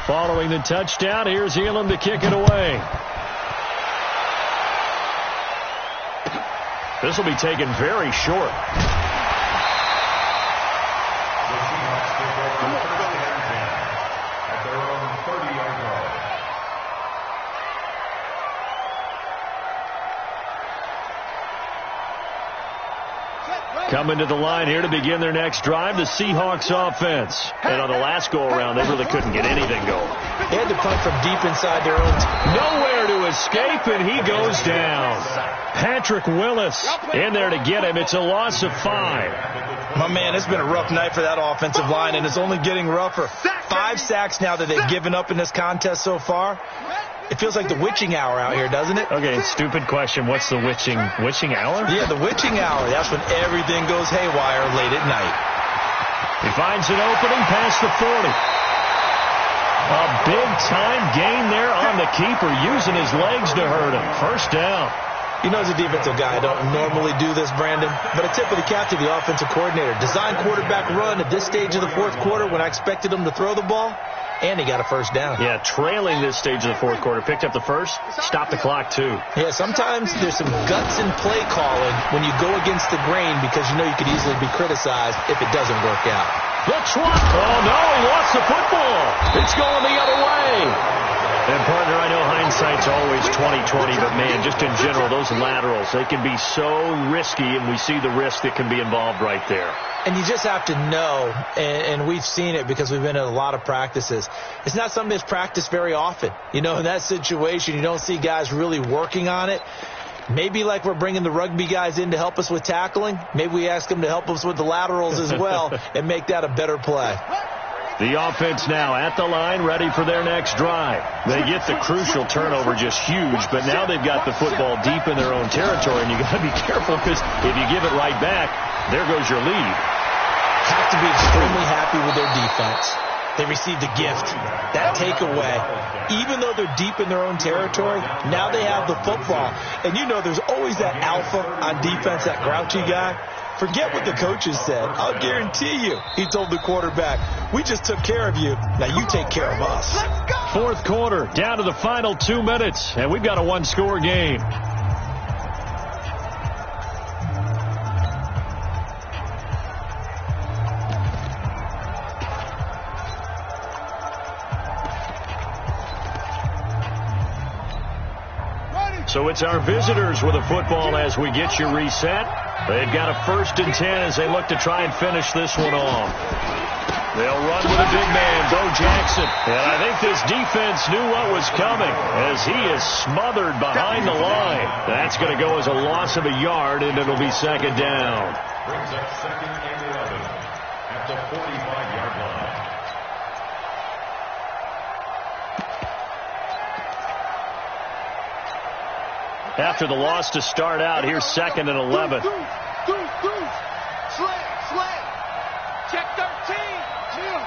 Following the touchdown, here's Elam to kick it away. This will be taken very short. Coming to the line here to begin their next drive, the Seahawks offense. And on the last go-around, they really couldn't get anything going. They had to punt from deep inside their own. Nowhere to escape, and he goes down. Patrick Willis in there to get him. It's a loss of 5. My man, it's been a rough night for that offensive line, and it's only getting rougher. 5 sacks now that they've given up in this contest so far. It feels like the witching hour out here, doesn't it? Okay, stupid question. What's the witching hour? Yeah, the witching hour. That's when everything goes haywire late at night. He finds an opening past the 40. A big-time gain there on the keeper, using his legs to hurt him. First down. You know, as a defensive guy, I don't normally do this, Brandon, but a tip of the cap to the offensive coordinator. Design quarterback run at this stage of the fourth quarter when I expected him to throw the ball, and he got a first down. Yeah, trailing this stage of the fourth quarter. Picked up the first, stopped the clock, too. Yeah, sometimes there's some guts in play calling when you go against the grain because you know you could easily be criticized if it doesn't work out. The trot. Oh, no, he lost the football. It's going the other way. And, partner, I know hindsight's always 20/20, but, man, just in general, those laterals, they can be so risky, and we see the risk that can be involved right there. And you just have to know, and we've seen it because we've been in a lot of practices. It's not something that's practiced very often. You know, in that situation, you don't see guys really working on it. Maybe like we're bringing the rugby guys in to help us with tackling. Maybe we ask them to help us with the laterals as well and make that a better play. The offense now at the line, ready for their next drive. They get the crucial turnover, just huge, but now they've got the football deep in their own territory, and you got to be careful because if you give it right back, there goes your lead. Have to be extremely happy with their defense. They received a gift, that takeaway. Even though they're deep in their own territory, now they have the football. And you know there's always that alpha on defense, that grouchy guy. Forget what the coaches said. I'll guarantee you, he told the quarterback, we just took care of you. Now you take care of us. Fourth quarter, down to the final 2 minutes, and we've got a one-score game. So it's our visitors with a football as we get you reset. They've got a 1st and 10 as they look to try and finish this one off. They'll run with a big man, Bo Jackson. And I think this defense knew what was coming as he is smothered behind the line. That's going to go as a loss of a yard, and it'll be 2nd down. Brings up 2nd and 11 at the 45-yard line. After the loss to start out, here's 2nd and 11. Sled. Check 13. Jim.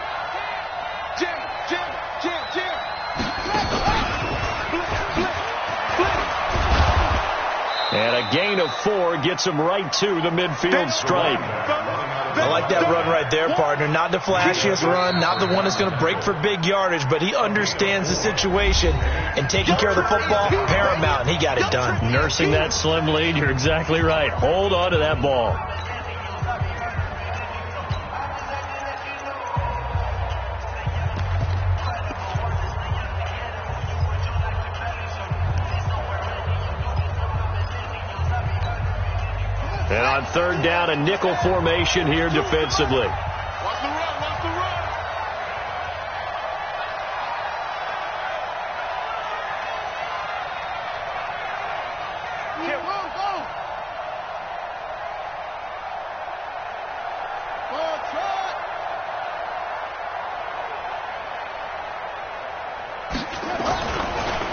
And a gain of 4 gets him right to the midfield stripe. I like that run right there, partner. Not the flashiest run, not the one that's going to break for big yardage, but he understands the situation, and taking care of the football, paramount, and he got it done. Nursing that slim lead, you're exactly right. Hold on to that ball. And on 3rd down, a nickel formation here defensively. Watch the run.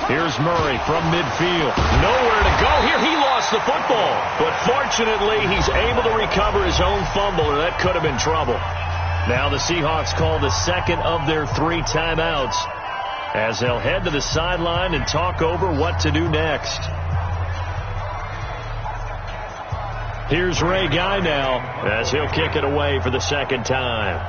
Here's Murray from midfield. Nowhere to go here. He lost the football. But fortunately, he's able to recover his own fumble, or that could have been trouble. Now the Seahawks call the 2nd of their 3 timeouts as they'll head to the sideline and talk over what to do next. Here's Ray Guy now as he'll kick it away for the 2nd time.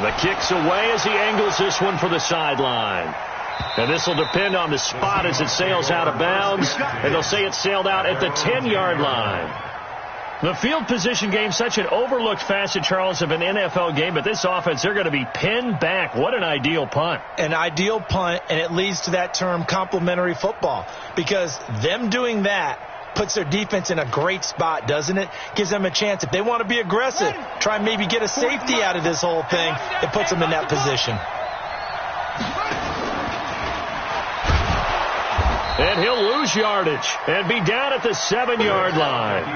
The kick's away as he angles this one for the sideline. And this will depend on the spot as it sails out of bounds. And they'll say it sailed out at the 10-yard line. The field position game, such an overlooked facet, Charles, of an NFL game. But this offense, they're going to be pinned back. What an ideal punt. An ideal punt, and it leads to that term complementary football. Because them doing that puts their defense in a great spot, doesn't it? Gives them a chance. If they want to be aggressive, try and maybe get a safety out of this whole thing, it puts them in that position. And he'll lose yardage and be down at the 7-yard line.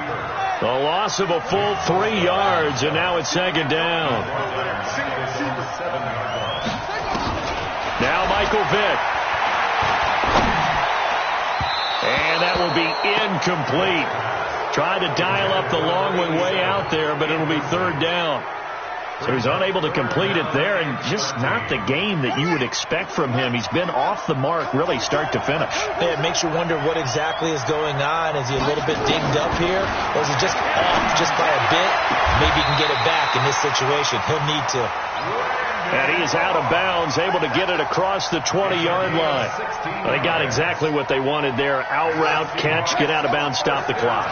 A loss of a full 3 yards, and now it's second down. Now Michael Vick. And that will be incomplete. Tried to dial up the long way out there, but it'll be third down. So he's unable to complete it there, and just not the game that you would expect from him. He's been off the mark really start to finish. Yeah, it makes you wonder what exactly is going on. Is he a little bit dinged up here, or is he just off just by a bit? Maybe he can get it back in this situation. He'll need to. And he is out of bounds, able to get it across the 20-yard line. They got exactly what they wanted there. Out route, catch, get out of bounds, stop the clock.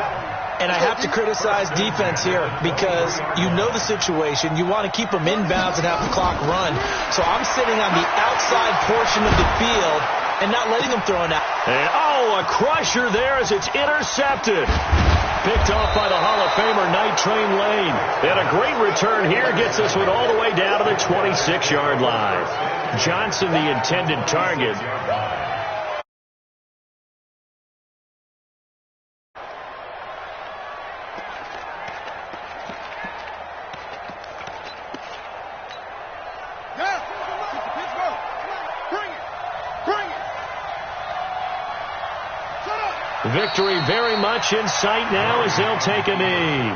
And I have to criticize defense here because you know the situation. You want to keep them inbounds and have the clock run. So I'm sitting on the outside portion of the field and not letting them throw it out. And, a crusher there as it's intercepted. Picked off by the Hall of Famer Night Train Lane. And a great return here gets this one all the way down to the 26-yard line. Johnson, the intended target. Victory very much in sight now as they'll take a knee.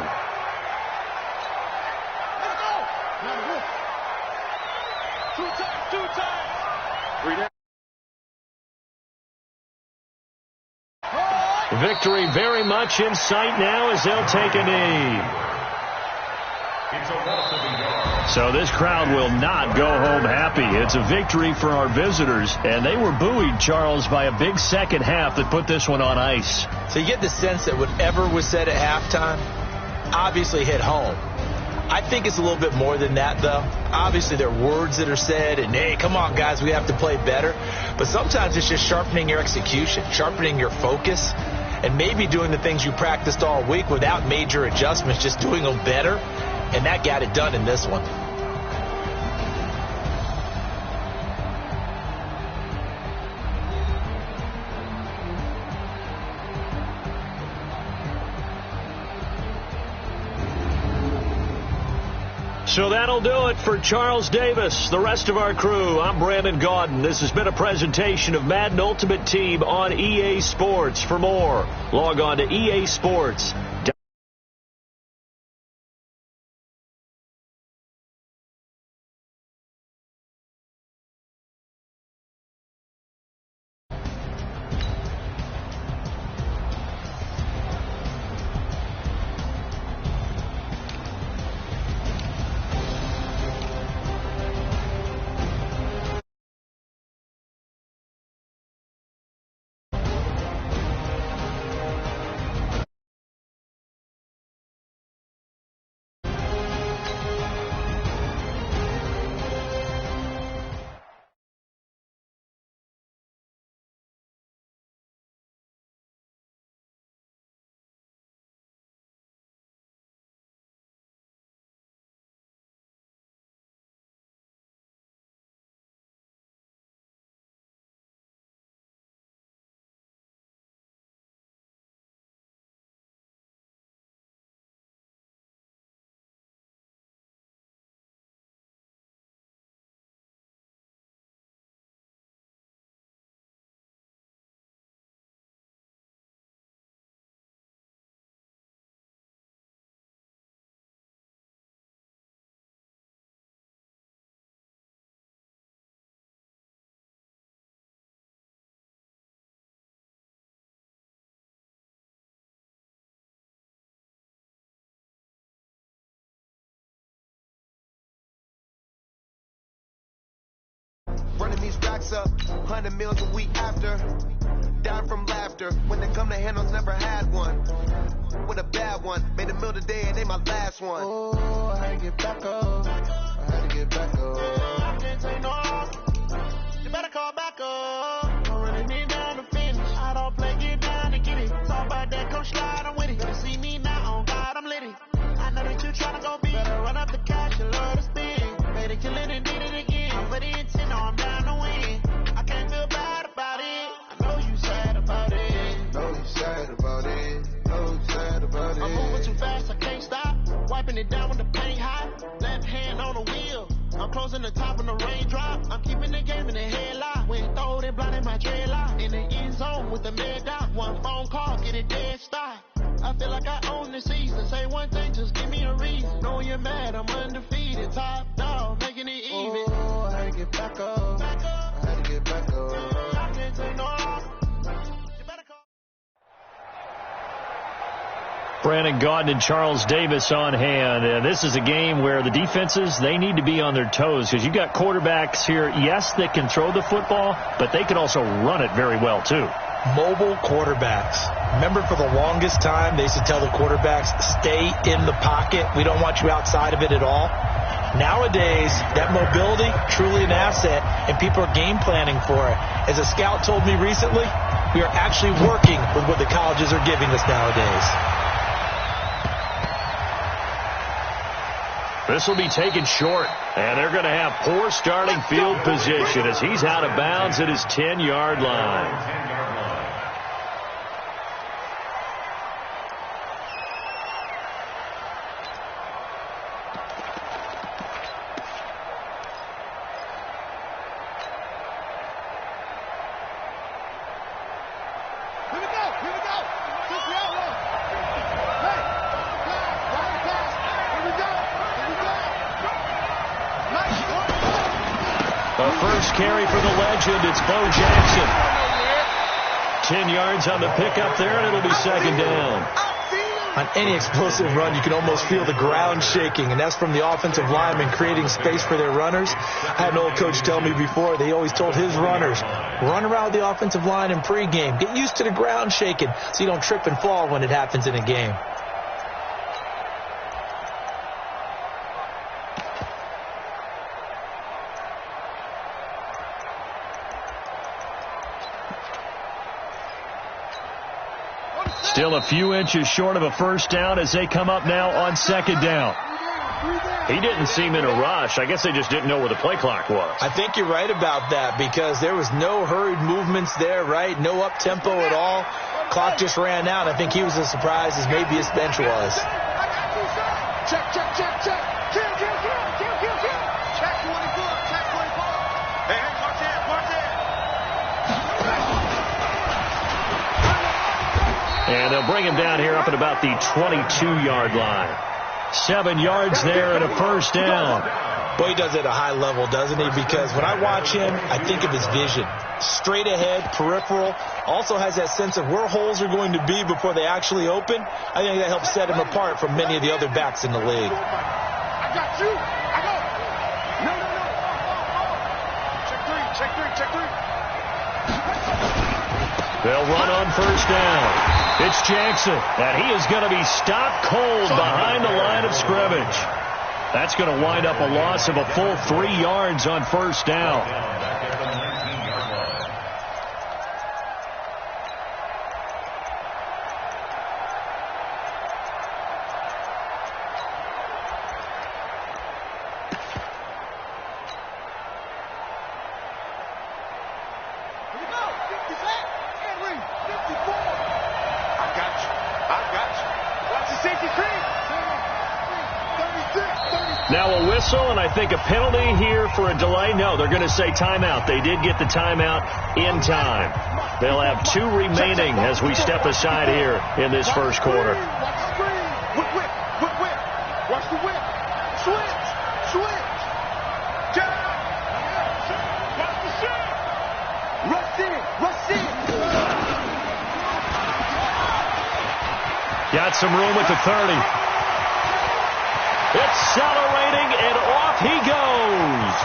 Victory very much in sight now as they'll take a knee. So this crowd will not go home happy. It's a victory for our visitors, and they were buoyed, Charles, by a big second half that put this one on ice. So you get the sense that whatever was said at halftime obviously hit home. I think it's a little bit more than that, though. Obviously, there are words that are said, and, hey, come on, guys, we have to play better. But sometimes it's just sharpening your execution, sharpening your focus, and maybe doing the things you practiced all week without major adjustments, just doing them better. And that got it done in this one. So that'll do it for Charles Davis, the rest of our crew. I'm Brandon Gaudin. This has been a presentation of Madden Ultimate Team on EA Sports. For more, log on to EA Sports. stocks up, 100 meals a week after. Die from laughter. When they come to handles, never had one. With a bad one. Made a meal today and they my last one. Oh, I had to get back up. I had to get back up. I can't take no. You better call back up. Don't really need down to finish. I don't play, get down to get it. Talk about that, coach slide, I'm with it. Better see me now, on God, I'm litty. I know that you tryna go big. Better run up the cash, you love to spin. Made it, kill it, and did it again. I'm for the intent, no, I'm down to win. I can't feel bad about it. I know you sad about it. Know you sad about it. Know you sad about it. I'm moving too fast, I can't stop. Wiping it down with the paint hot. Left hand on the wheel. I'm closing the top of the raindrop. I'm keeping the game in the headlock. When throw it, blinding my dreadlock. In the end zone with the mad dot. One phone call, get it dead stop. I feel like I own the season. Say one thing, just give me a reason. Know you're mad, I'm undefeated. Top dog, making it even. Oh, I had to get back up. I had to get back up. I can't take no. You better call. Brandon Gaudin and Charles Davis on hand. And this is a game where the defenses, they need to be on their toes because you've got quarterbacks here, yes, that can throw the football, but they can also run it very well, too. Mobile quarterbacks. Remember, for the longest time, they used to tell the quarterbacks, stay in the pocket. We don't want you outside of it at all. Nowadays, that mobility, truly an asset, and people are game planning for it. As a scout told me recently, we are actually working with what the colleges are giving us nowadays. This will be taken short, and they're going to have poor starting field position as he's out of bounds at his 10-yard line. Carry for the legend. It's Bo Jackson. 10 yards on the pickup there, and it'll be second down. On any explosive run, you can almost feel the ground shaking, and that's from the offensive linemen creating space for their runners. I had an old coach tell me before, they always told his runners, run around the offensive line in pregame. Get used to the ground shaking so you don't trip and fall when it happens in a game. Still a few inches short of a first down as they come up now on second down. He didn't seem in a rush. I guess they just didn't know where the play clock was. I think you're right about that because there was no hurried movements there, right? No up-tempo at all. Clock just ran out. I think he was as surprised as maybe his bench was. Check, check, check, check. Kill. Check 24, check 24. Hey, march in. And they'll bring him down here up at about the 22-yard line. 7 yards there and a first down. Boy, he does it at a high level, doesn't he? Because when I watch him, I think of his vision. Straight ahead, peripheral. Also has that sense of where holes are going to be before they actually open. I think that helps set him apart from many of the other backs in the league. I got you. I go. No. Check three. They'll run on first down. It's Jackson, and he is going to be stopped cold behind the line of scrimmage. That's going to wind up a loss of a full 3 yards on first down. Now a whistle, and I think a penalty here for a delay. No, they're going to say timeout. They did get the timeout in time. They'll have 2 remaining as we step aside here in this first quarter. Watch the screen. Whip. Watch the whip. Switch. Jab. Watch the shot. Rush in. Got some room at the 30. Accelerating, and off he goes.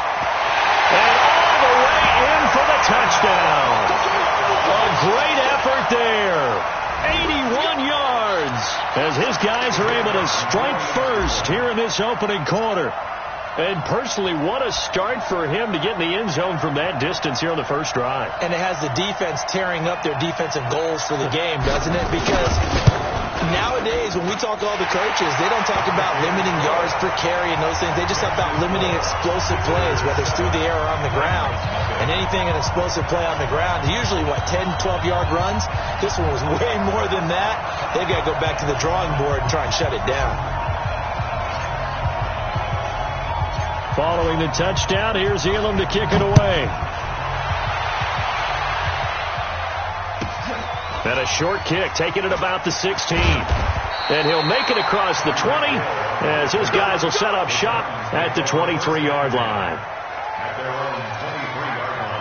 And all the way in for touchdown. A great effort there. 81 yards as his guys are able to strike first here in this opening quarter. And personally, what a start for him to get in the end zone from that distance here on the first drive. And it has the defense tearing up their defensive goals for the game, doesn't it? Because nowadays, when we talk to all the coaches, they don't talk about limiting yards per carry and those things. They just talk about limiting explosive plays, whether it's through the air or on the ground. And anything an explosive play on the ground, usually, 10, 12-yard runs? This one was way more than that. They've got to go back to the drawing board and try and shut it down. Following the touchdown, here's Elam to kick it away. And a short kick, taking it about the 16. And he'll make it across the 20 as his guys will set up shop at the 23-yard line. At their own 23-yard line.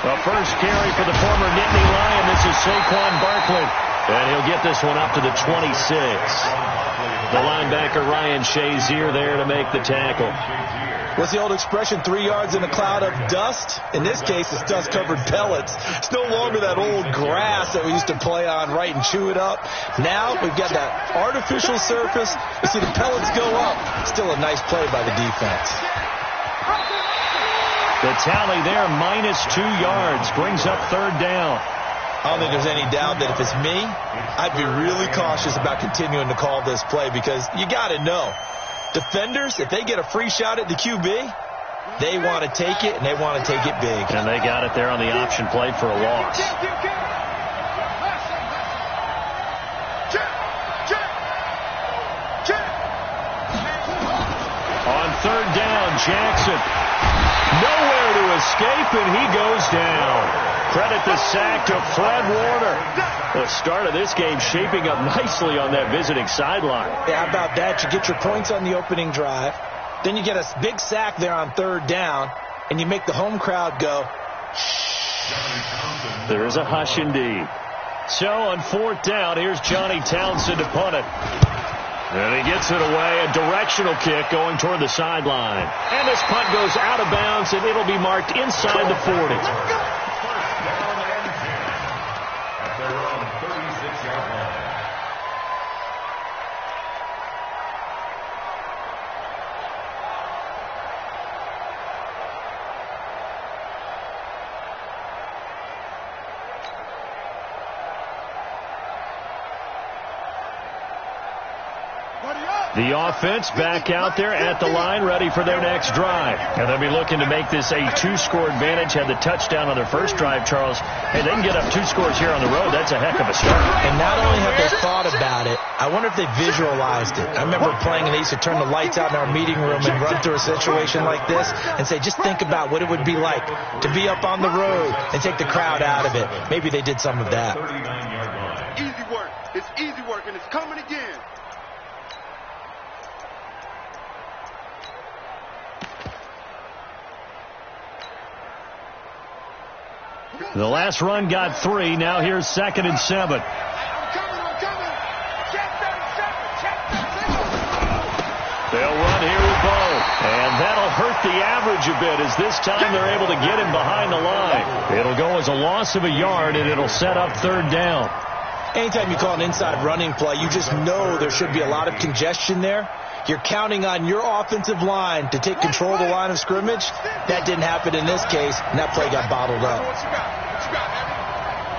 The first carry for the former Nittany Lion. This is Saquon Barkley. And he'll get this one up to the 26. The linebacker Ryan Shazier there to make the tackle. What's the old expression, 3 yards in a cloud of dust? In this case, it's dust-covered pellets. It's no longer that old grass that we used to play on, right, and chew it up. Now we've got that artificial surface. You see the pellets go up. Still a nice play by the defense. The tally there, -2 yards, brings up third down. I don't think there's any doubt that if it's me, I'd be really cautious about continuing to call this play because you got to know. Defenders, if they get a free shot at the QB, they want to take it, and they want to take it big. And they got it there on the option play for a loss. On third down, Jackson. Nowhere to escape, and he goes down. Credit the sack to Fred Warner. The start of this game shaping up nicely on that visiting sideline. Yeah, how about that? You get your points on the opening drive. Then you get a big sack there on third down, and you make the home crowd go, shh. There is a hush indeed. So on fourth down, here's Johnny Townsend to punt it. And he gets it away, a directional kick going toward the sideline. And this punt goes out of bounds, and it'll be marked inside the 40. At their own 36-yard line. The offense back out there at the line, ready for their next drive. And they'll be looking to make this a 2-score advantage. Had the touchdown on their first drive, Charles. Hey, they can get up 2 scores here on the road. That's a heck of a start. And not only have they thought about it, I wonder if they visualized it. I remember playing, and they used to turn the lights out in our meeting room and run through a situation like this and say, just think about what it would be like to be up on the road and take the crowd out of it. Maybe they did some of that. 39-yard line. Easy work. It's easy work, and it's coming again. The last run got 3. Now here's 2nd and 7. I'm coming. Check 37. They'll run here with Bo. And that'll hurt the average a bit as this time they're able to get him behind the line. It'll go as a loss of a yard, and it'll set up third down. Anytime you call an inside running play, you just know there should be a lot of congestion there. You're counting on your offensive line to take control of the line of scrimmage. That didn't happen in this case, and that play got bottled up. What you got, Eddie?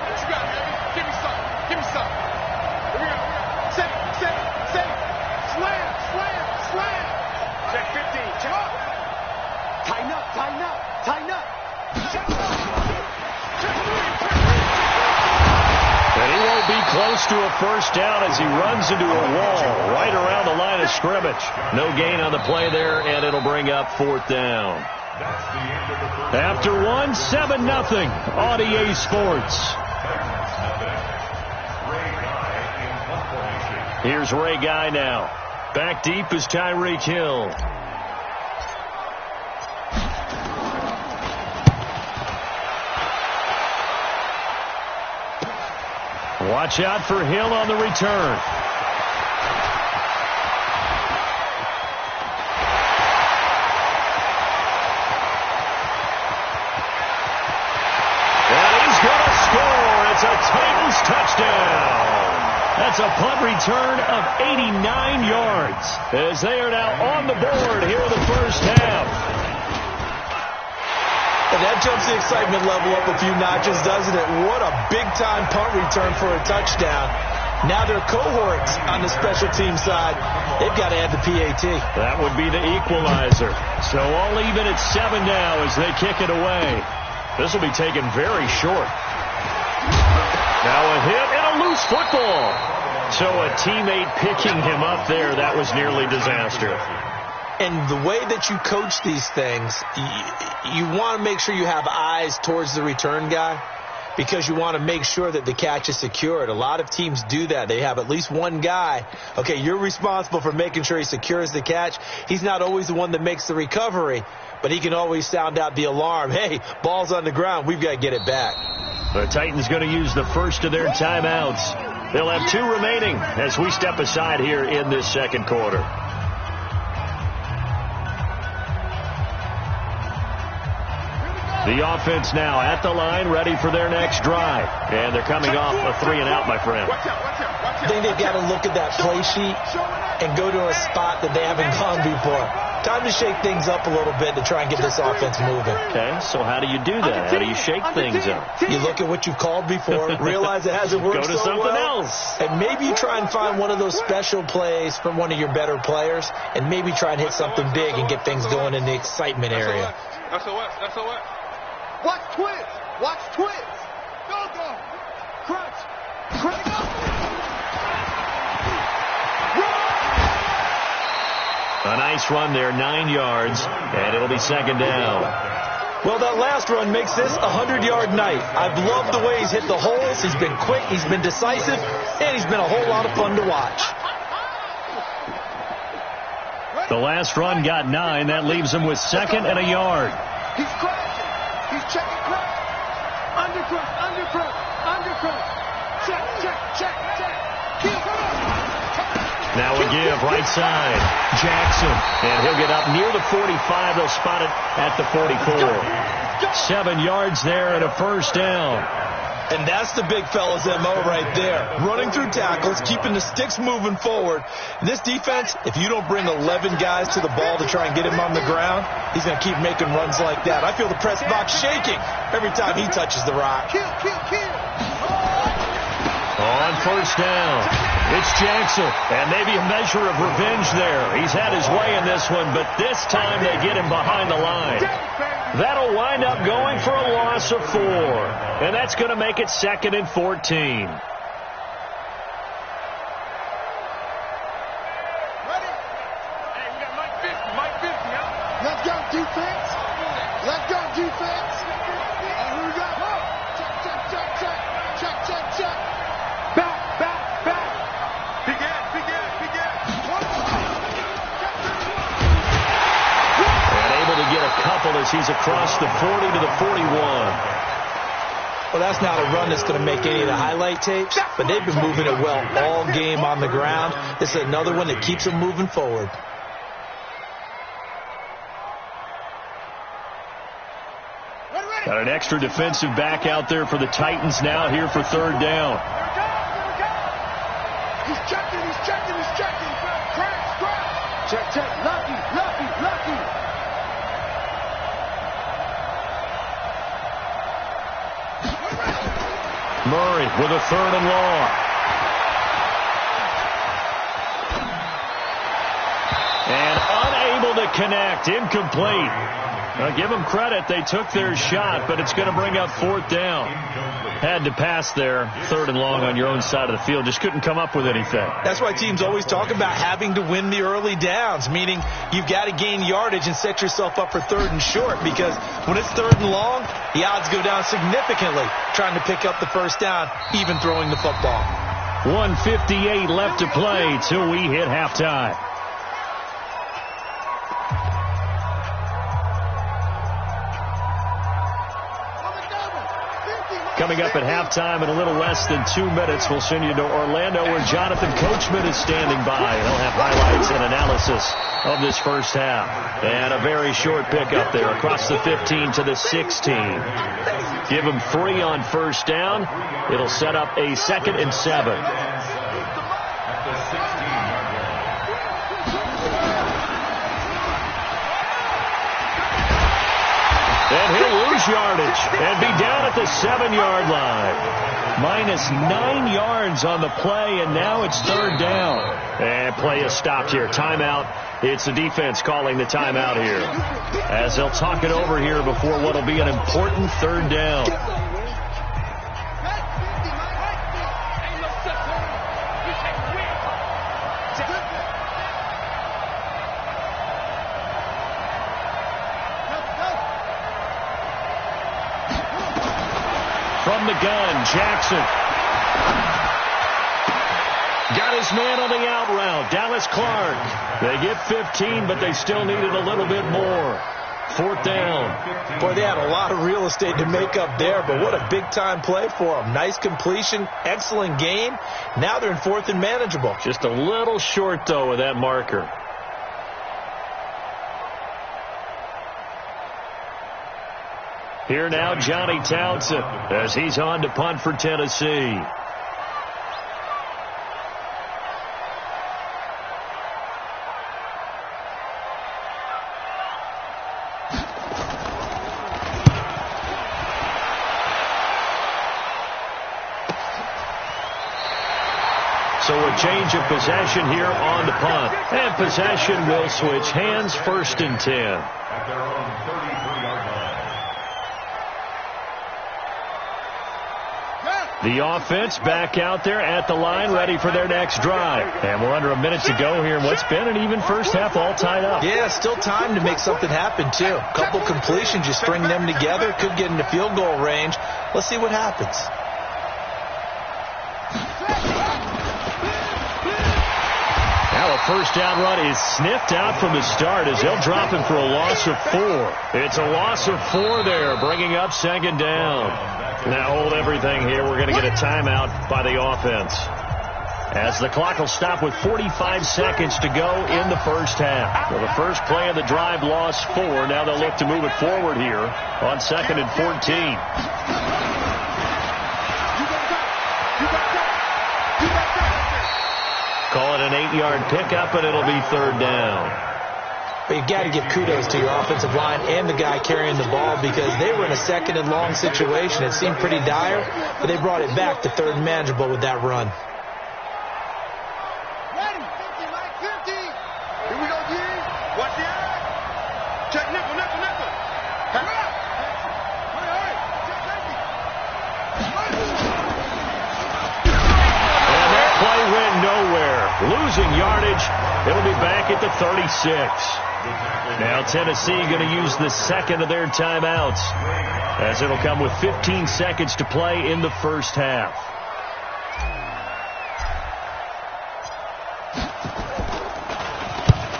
What you got, Eddie? Give me something. Here we go. Set. Slam. Check 15. Check up. Tighten up. Check 3. And he won't be close to a first down as he runs into a wall right around the line of scrimmage. No gain on the play there, and it'll bring up fourth down. That's the end of the first. After 7-0 on EA Sports. Ray Guy in punt formation. Here's Ray Guy now. Back deep is Tyreek Hill. Watch out for Hill on the return. And he's going to score. It's a Titans touchdown. That's a punt return of 89 yards as they are now on the board here in the first half. And that jumps the excitement level up a few notches, doesn't it? What a big-time punt return for a touchdown. Now their cohorts on the special team side, they've got to add the PAT. That would be the equalizer. So all even at 7 now as they kick it away. This will be taken very short. Now a hit and a loose football. So a teammate picking him up there, that was nearly disaster. And the way that you coach these things, you want to make sure you have eyes towards the return guy because you want to make sure that the catch is secured. A lot of teams do that. They have at least one guy. Okay, you're responsible for making sure he secures the catch. He's not always the one that makes the recovery, but he can always sound out the alarm. Hey, ball's on the ground. We've got to get it back. The Titans going to use the first of their timeouts. They'll have 2 remaining as we step aside here in this second quarter. The offense now at the line, ready for their next drive. And they're coming off a 3-and-out, my friend. I think they've got to look at that play sheet and go to a spot that they haven't gone before. Time to shake things up a little bit to try and get this offense moving. Okay, so how do you do that? How do you shake things up? You look at what you've called before, realize it hasn't worked so well. Go to something else. And maybe you try and find one of those special plays from one of your better players, and maybe try and hit something big and get things going in the excitement area. That's what. Watch twins. Watch twins. Go. Crunch. A nice run there, 9 yards, and it'll be second down. Well, that last run makes this a 100-yard night. I've loved the way he's hit the holes. He's been quick, he's been decisive, and he's been a whole lot of fun to watch. The last run got 9. That leaves him with 2nd and a yard. He's crashing. He's checking crash. Under crunch. Check. Now a give, right side. Jackson, and he'll get up near the 45. They'll spot it at the 44. 7 yards there and a first down. And that's the big fella's MO right there. Running through tackles, keeping the sticks moving forward. This defense, if you don't bring 11 guys to the ball to try and get him on the ground, he's going to keep making runs like that. I feel the press box shaking every time he touches the rock. Kill. On first down, it's Jackson, and maybe a measure of revenge there. He's had his way in this one, but this time they get him behind the line. That'll wind up going for a loss of 4, and that's going to make it 2nd and 14. Ready? Hey, we got Mike 50, huh? Let's go, defense. And here we go. Check. Back. Big ass. And able to get a couple as he's across the 40 to the 41. Well, that's not a run that's going to make any of the highlight tapes, but they've been moving it well all game on the ground. This is another one that keeps them moving forward. Got an extra defensive back out there for the Titans now here for 3rd down. He's checking. Crash. Check. Lucky. Murray with a 3rd and long. And unable to connect. Incomplete. Now, give them credit. They took their shot, but it's going to bring up 4th down. Had to pass there. 3rd and long on your own side of the field. Just couldn't come up with anything. That's why teams always talk about having to win the early downs, meaning you've got to gain yardage and set yourself up for 3rd and short, because when it's 3rd and long, the odds go down significantly trying to pick up the first down, even throwing the football. 1:58 left to play till we hit halftime. Coming up at halftime in a little less than 2 minutes, we'll send you to Orlando where Jonathan Coachman is standing by. He'll have highlights and analysis of this first half. And a very short pickup there across the 15 to the 16. Give him 3 on first down. It'll set up a 2nd and 7. And he'll lose yardage and be down at the 7-yard line. -9 yards on the play, and now it's 3rd down. And play is stopped here. Timeout. It's the defense calling the timeout here, as they'll talk it over here before what will be an important 3rd down. From the gun, Jackson. Got his man on the out route, Dallas Clark. They get 15, but they still needed a little bit more. 4th down. Boy, they had a lot of real estate to make up there, but what a big-time play for them. Nice completion, excellent game. Now they're in 4th and manageable. Just a little short, though, of that marker. Here now, Johnny Townsend, as he's on to punt for Tennessee. So a change of possession here on the punt. And possession will switch hands, 1st and 10. At their own 33-yard line. The offense back out there at the line, ready for their next drive. And we're under a minute to go here in what's been an even first half, all tied up. Yeah, still time to make something happen, too. Couple completions, you string them together, could get into field goal range. Let's see what happens. Now a first down run is sniffed out from the start as they'll drop him for a loss of 4. It's a loss of 4 there, bringing up 2nd down. Now hold everything here. We're going to get a timeout by the offense, as the clock will stop with 45 seconds to go in the first half. Well, the first play of the drive lost 4. Now they'll look to move it forward here on 2nd and 14. Call it an 8-yard pickup, and it'll be 3rd down. But you've got to give kudos to your offensive line and the guy carrying the ball, because they were in a 2nd and long situation. It seemed pretty dire, but they brought it back to 3rd and manageable with that run. Ready, 50, Mike, 50. Here we go, G. Watch the eye. Check nickel, nickel, nickel. Hurry up. Hurry. Check safety. And that play went nowhere. Losing yardage. It'll be back at the 36. Now Tennessee going to use the 2nd of their timeouts, as it'll come with 15 seconds to play in the first half.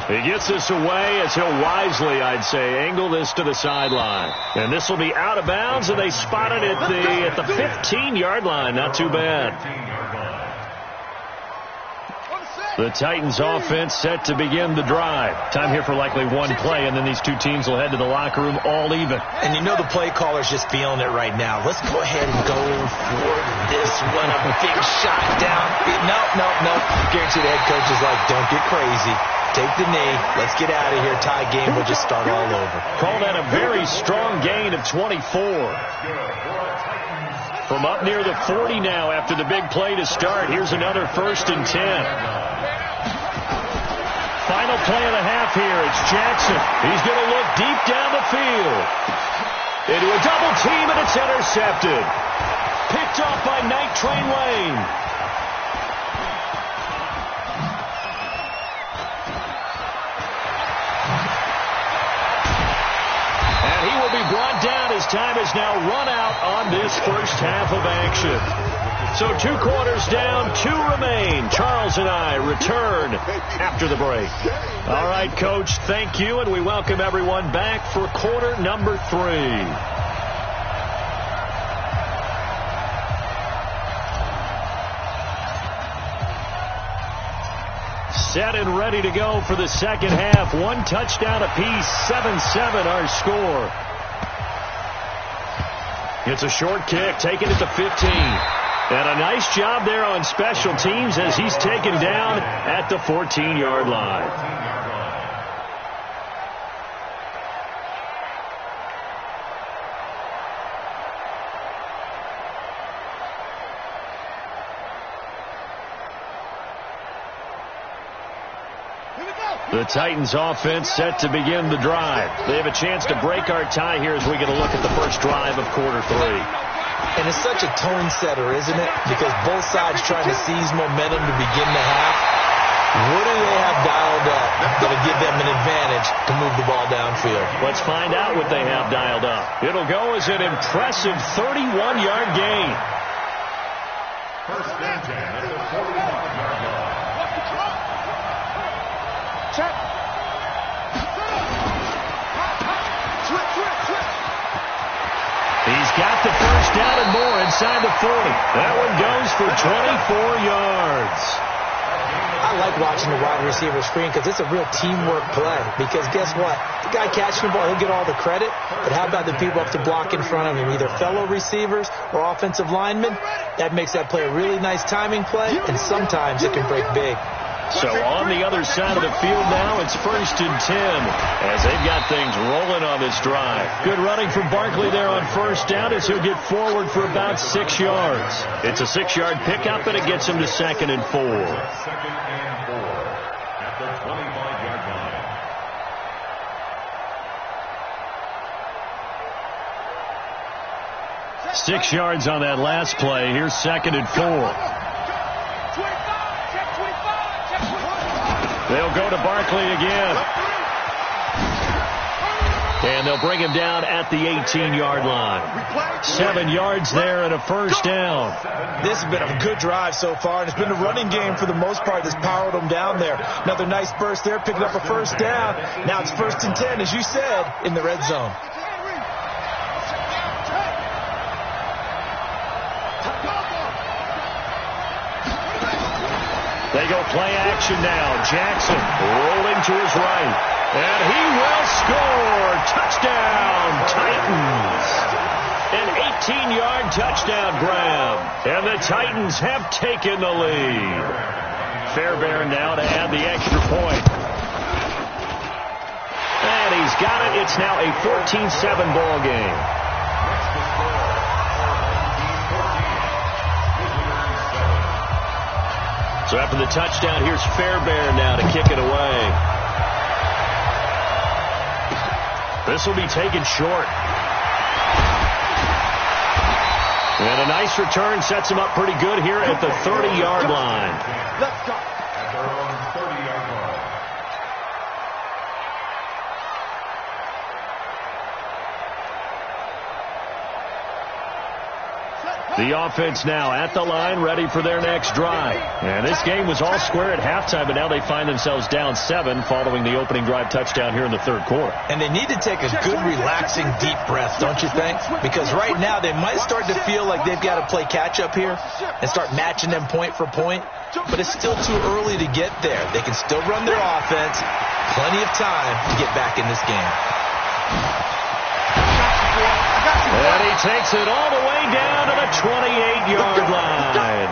He gets this away as he'll wisely, I'd say, angle this to the sideline. And this will be out of bounds, and they spot it at the 15-yard line. Not too bad. The Titans offense set to begin the drive. Time here for likely one play, and then these two teams will head to the locker room all even. And you know the play caller's just feeling it right now. Let's go ahead and go for this one. A big shot down. No. Guarantee the head coach is like, don't get crazy. Take the knee. Let's get out of here. Tie game. We'll just start all over. Call that a very strong gain of 24. From up near the 40 now after the big play to start. Here's another 1st and 10. Final play of the half here. It's Jackson. He's going to look deep down the field. Into a double team, and it's intercepted. Picked off by Night Train Lane. And he will be brought down as time is now run out on this first half of action. So 2 quarters down, 2 remain. Charles and I return after the break. All right, Coach, thank you, and we welcome everyone back for quarter number 3. Set and ready to go for the second half. One touchdown apiece, 7-7 our score. It's a short kick, taking it to 15. And a nice job there on special teams as he's taken down at the 14-yard line. The Titans offense set to begin the drive. They have a chance to break our tie here as we get a look at the first drive of quarter 3. And it's such a tone setter, isn't it? Because both sides trying to seize momentum to begin the half. What do they have dialed up that'll give them an advantage to move the ball downfield? Let's find out what they have dialed up. It'll go as an impressive 31-yard gain. First and 10 at the 45-yard line. Check. Switch. He's got the first down and more inside the 40. That one goes for 24 yards. I like watching the wide receiver screen because it's a real teamwork play. Because guess what? The guy catching the ball, he'll get all the credit. But how about the people up to block in front of him, either fellow receivers or offensive linemen? That makes that play a really nice timing play, and sometimes it can break big. So on the other side of the field now, it's 1st and 10 as they've got things rolling on this drive. Good running from Barkley there on first down as he'll get forward for about 6 yards. It's a 6-yard pickup, and it gets him to 2nd and 4. 2nd and 4 at the 25-yard line. 6 yards on that last play. Here's 2nd and 4. They'll go to Barkley again. And they'll bring him down at the 18-yard line. 7 yards there and a first down. This has been a good drive so far, and it's been a running game for the most part that's powered them down there. Another nice burst there, picking up a first down. Now it's 1st and 10, as you said, in the red zone. They go play action now. Jackson rolling to his right. And he will score. Touchdown, Titans. An 18-yard touchdown grab. And the Titans have taken the lead. Fairbairn now to add the extra point. And he's got it. It's now a 14-7 ball game. So after the touchdown, here's Fairbairn now to kick it away. This will be taken short. And a nice return sets him up pretty good here at the 30-yard line. Let's go. At their own 30-yard line. The offense now at the line, ready for their next drive. And this game was all square at halftime, but now they find themselves down 7 following the opening drive touchdown here in the 3rd quarter. And they need to take a good, relaxing, deep breath, don't you think? Because right now they might start to feel like they've got to play catch-up here and start matching them point for point. But it's still too early to get there. They can still run their offense. Plenty of time to get back in this game. And he takes it all the way down to the 28-yard line.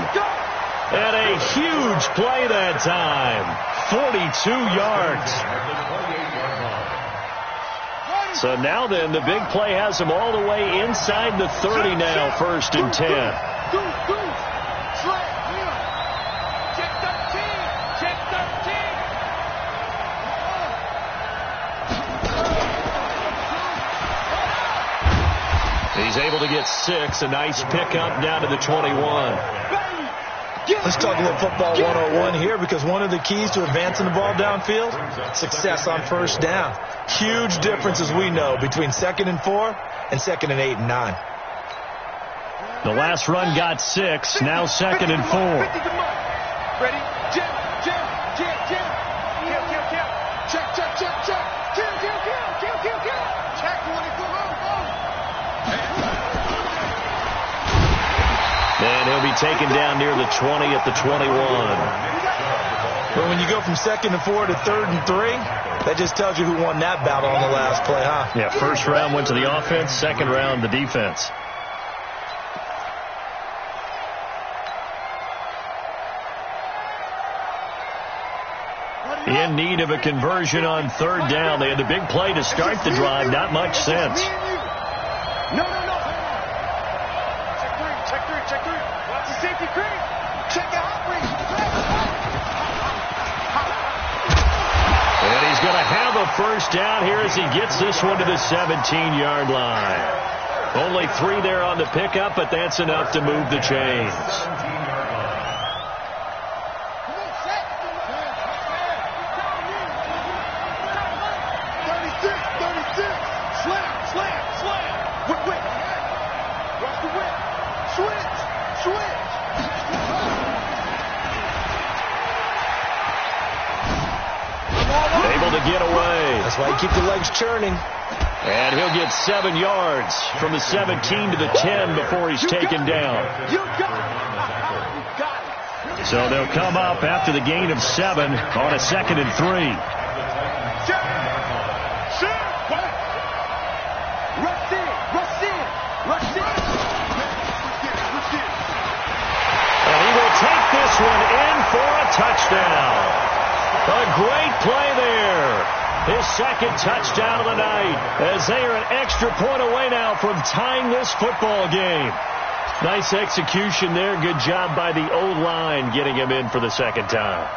And a huge play that time. 42 yards. So now then, the big play has him all the way inside the 30 now, 1st and 10. He's able to get 6. A nice pickup down to the 21. Let's talk a little football 101 here, because one of the keys to advancing the ball downfield, success on first down. Huge difference, as we know, between 2nd and 4 and 2nd and 8 and 9. The last run got 6. Now 2nd and 4. Ready? Jim. Check. And he'll be taken down near the 20 at the 21. But when you go from 2nd and 4 to 3rd and 3, that just tells you who won that battle on the last play, huh? Yeah, first round went to the offense, second round the defense. In need of a conversion on 3rd down. They had the big play to start the drive. Not much sense. No. Check three. Watch the safety creep. Check the hot breeze. And he's going to have a first down here as he gets this one to the 17-yard line. Only 3 there on the pickup, but that's enough to move the chains. Get away. That's why you keep the legs churning. And he'll get 7 yards from the 17 to the 10 before he's taken down. So they'll come up after the gain of 7 on a 2nd and 3. And he will take this one in for a touchdown. A great play there. His 2nd touchdown of the night as they are an extra point away now from tying this football game. Nice execution there. Good job by the O-line getting him in for the 2nd time.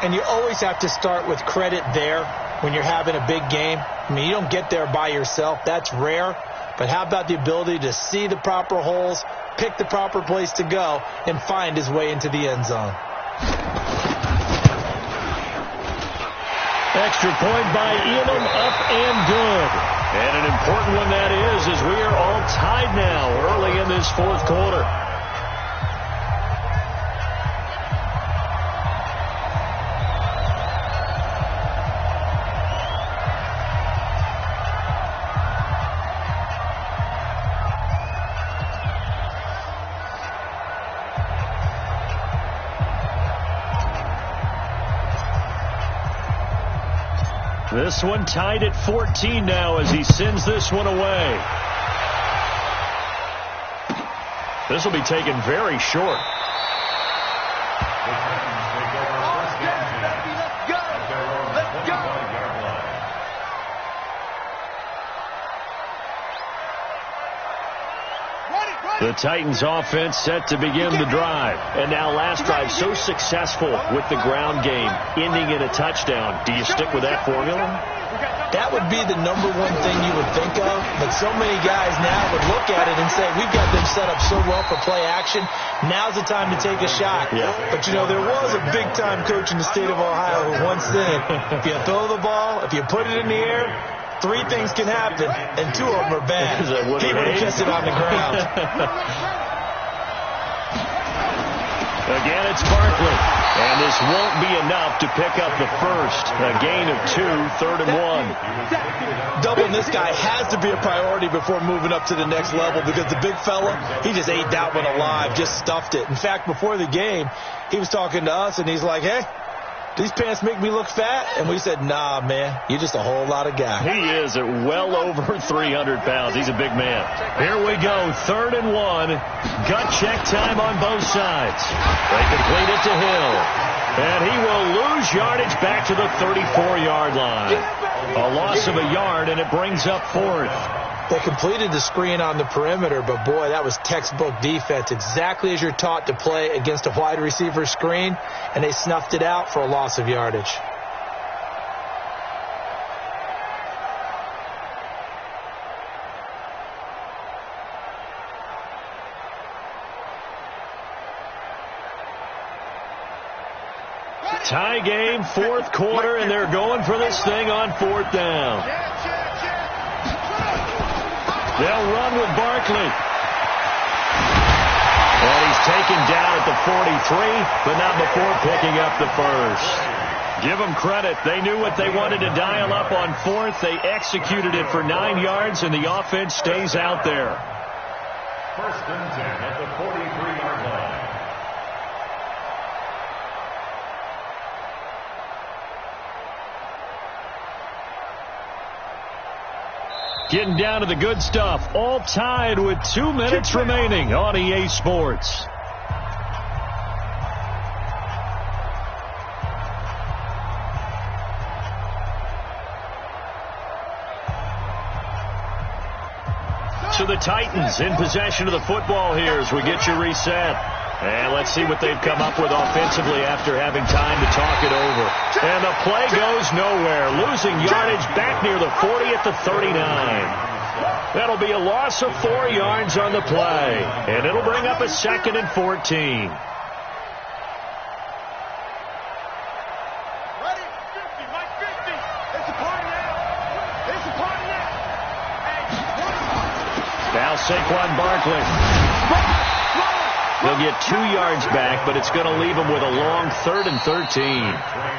And you always have to start with credit there when you're having a big game. I mean, you don't get there by yourself. That's rare. But how about the ability to see the proper holes, pick the proper place to go, and find his way into the end zone? Extra point by Elam, up and good. And an important one that is, as we are all tied now early in this 4th quarter. This one tied at 14 now as he sends this one away. This will be taken very short. Let's go. The Titans offense set to begin the drive. And now last drive so successful with the ground game, ending in a touchdown. Do you stick with that formula? That would be the number one thing you would think of. But so many guys now would look at it and say, we've got them set up so well for play action. Now's the time to take a shot. Yeah. But, you know, there was a big-time coach in the state of Ohio who once said, if you throw the ball, if you put it in the air, 3 things can happen, and 2 of them are bad. He would have kissed it on the ground. Again, it's Barkley. And this won't be enough to pick up the first. A gain of 2, 3rd and 1. Doubling this guy has to be a priority before moving up to the next level because the big fella, he just ate that one alive, just stuffed it. In fact, before the game, he was talking to us, and he's like, hey, these pants make me look fat? And we said, nah, man, you're just a whole lot of guy. He is at well over 300 pounds. He's a big man. Here we go, 3rd and 1. Gut check time on both sides. They complete it to Hill. And he will lose yardage back to the 34-yard line. A loss of a yard, and it brings up 4th. They completed the screen on the perimeter, but, boy, that was textbook defense, exactly as you're taught to play against a wide receiver screen, and they snuffed it out for a loss of yardage. Tie game, 4th quarter, and they're going for this thing on 4th down. They'll run with Barkley. And he's taken down at the 43, but not before picking up the first. Give them credit. They knew what they wanted to dial up on 4th. They executed it for 9 yards, and the offense stays out there. 1st and 10 at the 43-yard line. Getting down to the good stuff. All tied with 2 minutes remaining on EA Sports. So the Titans in possession of the football here as we get you reset. And let's see what they've come up with offensively after having time to talk it over. And the play goes nowhere. Losing yardage back near the 40 at the 39. That'll be a loss of 4 yards on the play. And it'll bring up a 2nd and 14. Now Saquon Barkley. He'll get 2 yards back, but it's going to leave him with a long 3rd and 13.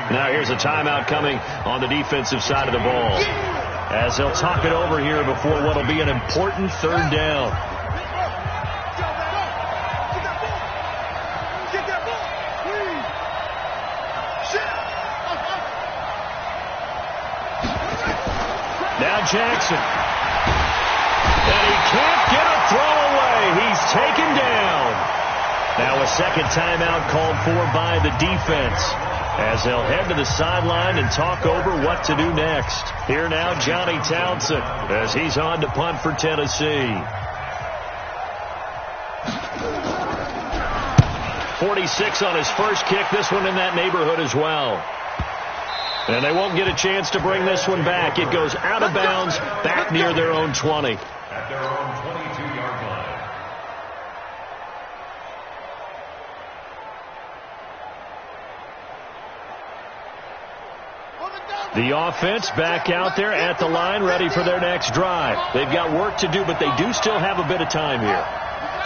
Now here's a timeout coming on the defensive side of the ball, as they'll talk it over here before what will be an important 3rd down. Now Jackson. And he can't get a throw away. He's taken down. Now a 2nd timeout called for by the defense, as they'll head to the sideline and talk over what to do next. Here now Johnny Townsend as he's on to punt for Tennessee. 46 on his first kick. This one in that neighborhood as well. And they won't get a chance to bring this one back. It goes out of bounds back near their own 20. At their own 22-yard line. The offense back out there at the line, ready for their next drive. They've got work to do, but they do still have a bit of time here.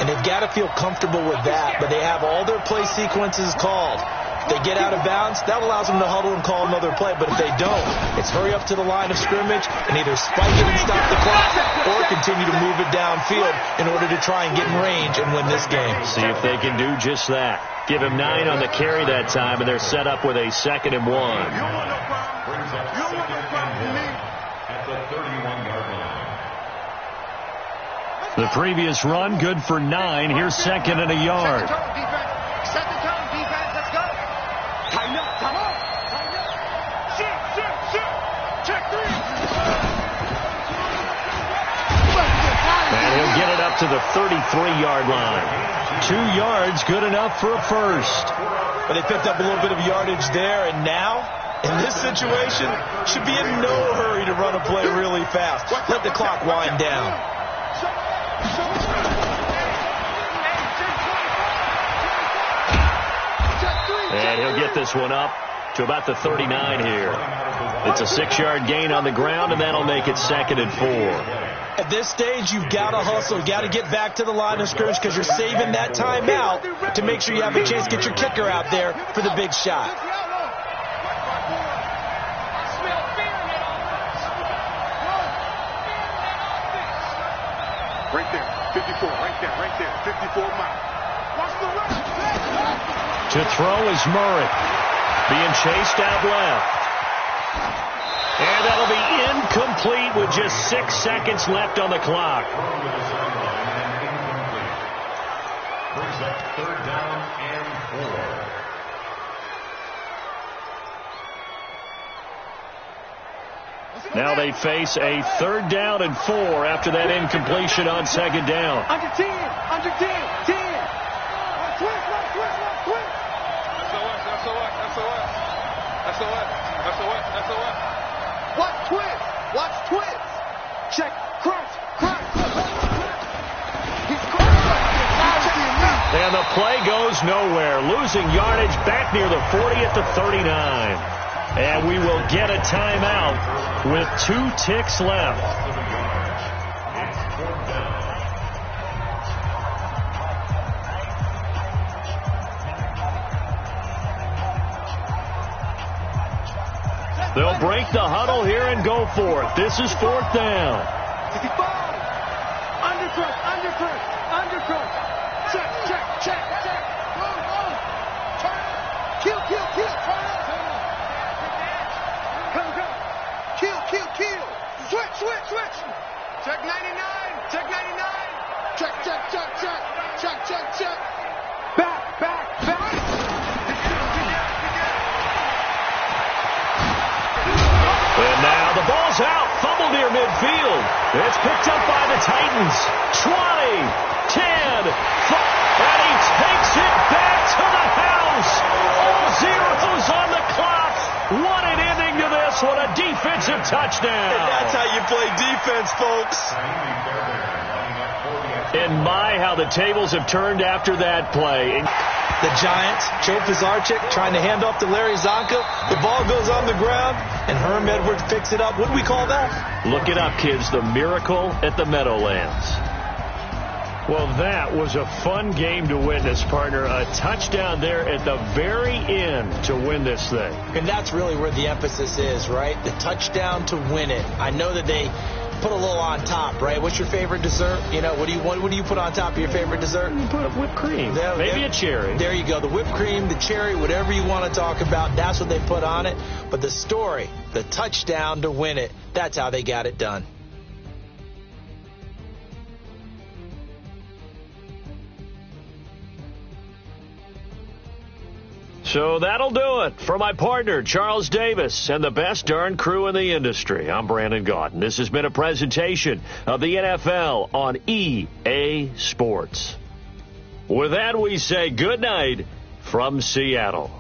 And they've got to feel comfortable with that, but they have all their play sequences called. If they get out of bounds, that allows them to huddle and call another play, but if they don't, it's hurry up to the line of scrimmage and either spike it and stop the clock or continue to move it downfield in order to try and get in range and win this game. See if they can do just that. Give him 9 on the carry that time, and they're set up with a 2nd and 1. Brings up 2nd and 1 at the 31-yard line. The previous run, good for 9. Here's 2nd and a yard. Set the tone, defense. Let's go. Tighten up. Come on. Tighten up. Shoot. Check 3. And he'll get it up to the 33-yard line. 2 yards, good enough for a first. But they picked up a little bit of yardage there, and now, in this situation, should be in no hurry to run a play really fast. Let the clock wind down. And he'll get this one up to about the 39 here. It's a 6-yard gain on the ground, and that'll make it 2nd and 4. At this stage, you've got to hustle. Got to get back to the line of scrimmage because you're saving that timeout to make sure you have a chance to get your kicker out there for the big shot. Right there. 54. Right there. 54 miles. Watch the run. To throw is Murray. Being chased out left. And that'll be incomplete with just 6 seconds left on the clock. Brings up 3rd down and 4. Now they face a 3rd down and 4 after that incompletion on 2nd down. Under 10. 10. Twist. SOS. Watch twist. Check. Crunch. And the play goes nowhere. Losing yardage back near the 40 at the 39. And we will get a timeout with 2 ticks left. They'll break the huddle here and go for it. This is 4th down. 55. Undercrunch. Check. Kill. Come. Kill. Switch. Check 99. Check 99. Check, check, check, check. Check, check, check. Back, back, back. And now the ball's out. Fumble near midfield. It's picked up by the Titans. 20, 10, 5, and he takes it back to the house. All zeros on the clock. What an ending to this. What a defensive touchdown. And that's how you play defense, folks. And my, how the tables have turned after that play. The Giants, Joe Pizarchik trying to hand off to Larry Zonka. The ball goes on the ground, and Herm Edwards picks it up. What do we call that? Look it up, kids. The miracle at the Meadowlands. Well, that was a fun game to witness, partner. A touchdown there at the very end to win this thing. And that's really where the emphasis is, right? The touchdown to win it. I know that they put a little on top, right? What's your favorite dessert? You know, what do you put on top of your favorite dessert? You put whipped cream. Maybe a cherry. There you go. The whipped cream, the cherry, whatever you want to talk about, that's what they put on it. But the story, the touchdown to win it, that's how they got it done. So that'll do it for my partner, Charles Davis, and the best darn crew in the industry. I'm Brandon Gaudin. This has been a presentation of the NFL on EA Sports. With that, we say good night from Seattle.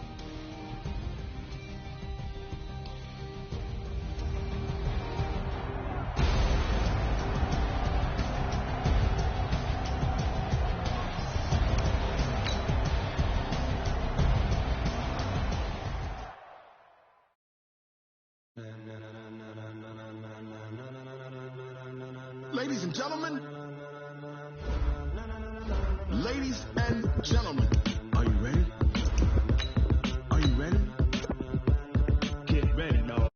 Ladies and gentlemen, are you ready? Are you ready? Get ready, now.